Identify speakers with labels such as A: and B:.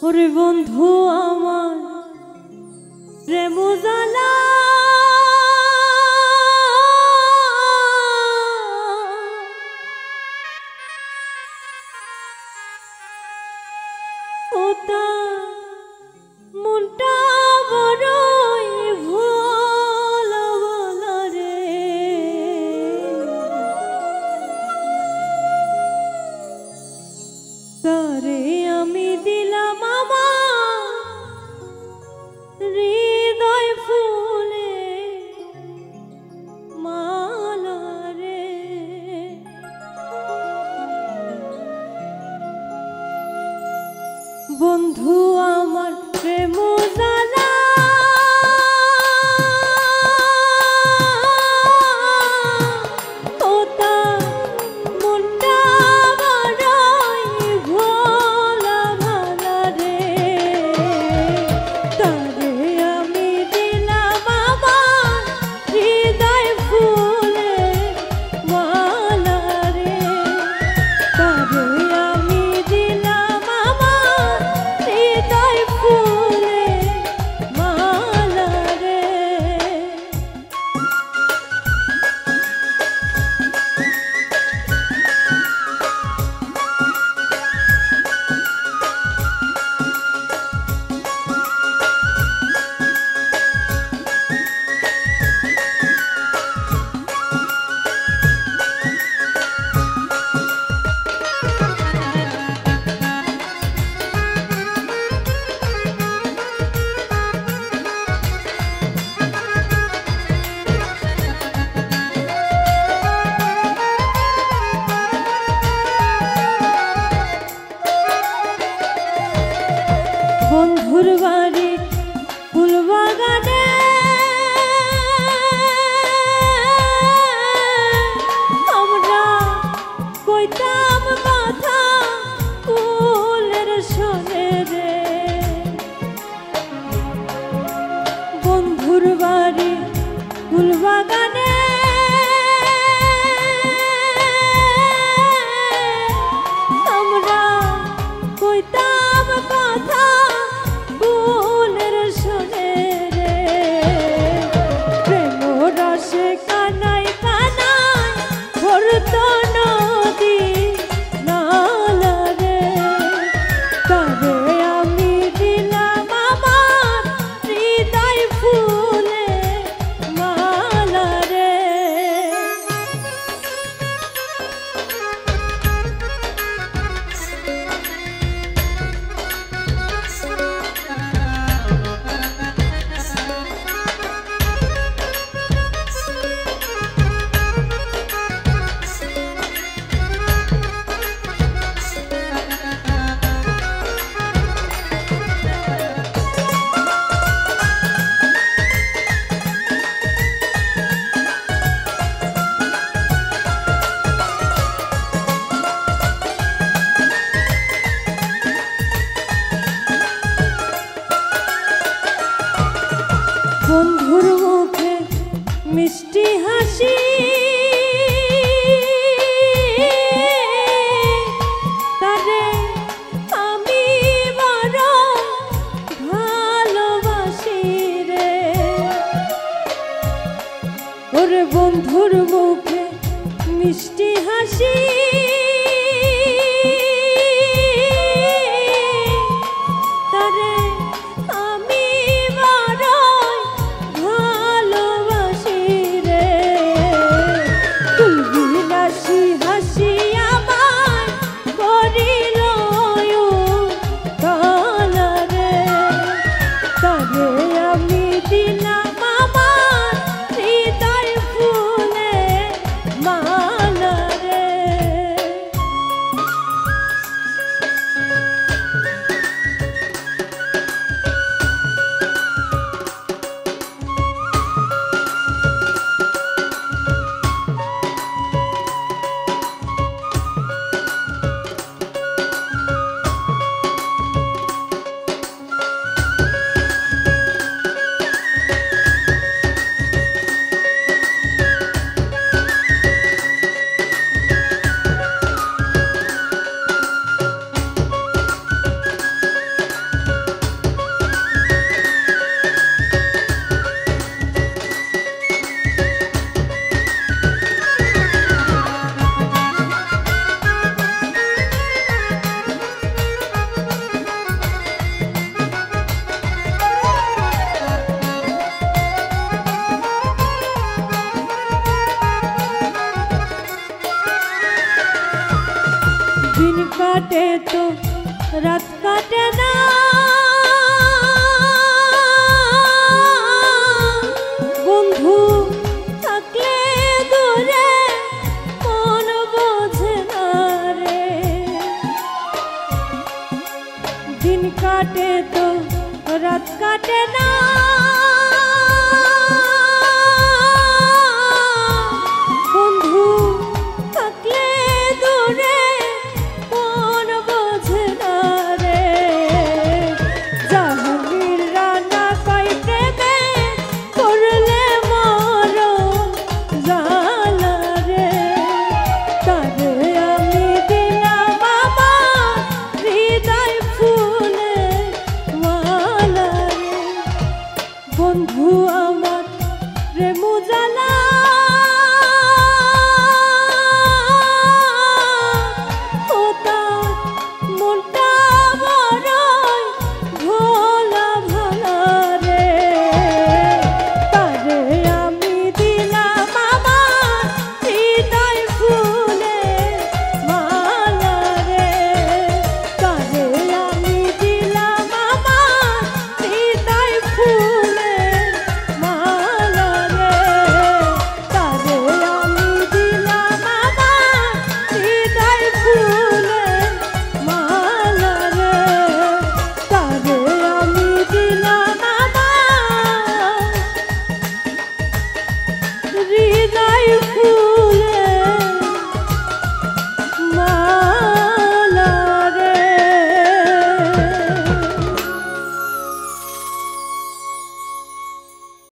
A: ওরে বন্ধু আমার প্রেম জ্বালা ওটা মনটা বড়ই ভালো ভালো রে তারে আমি দিলাম আমার হৃদয় ফুলে মালা রে বন্ধু আমার প্রেম জ্বালা ওটা মনটা বড়ই ভোলা ভালা রে তারে আমি দিলাম আমার হৃদয় ফুলে মালা রে তারে আমি দিলাম আমার হৃদয় ফুলে মালা রে বন্ধুর বাড়ি ফুলবাগানে আমরা কইতাম কথা ফুলের শোনে রে বন্ধুর বাড়ি ফুলবাগানে আমরা কইতাম কথা दिन काटे तो रात काटे ना बंधु থাকলে দূরে মন বোঝে না রে दिन काटे तो रात काटे ना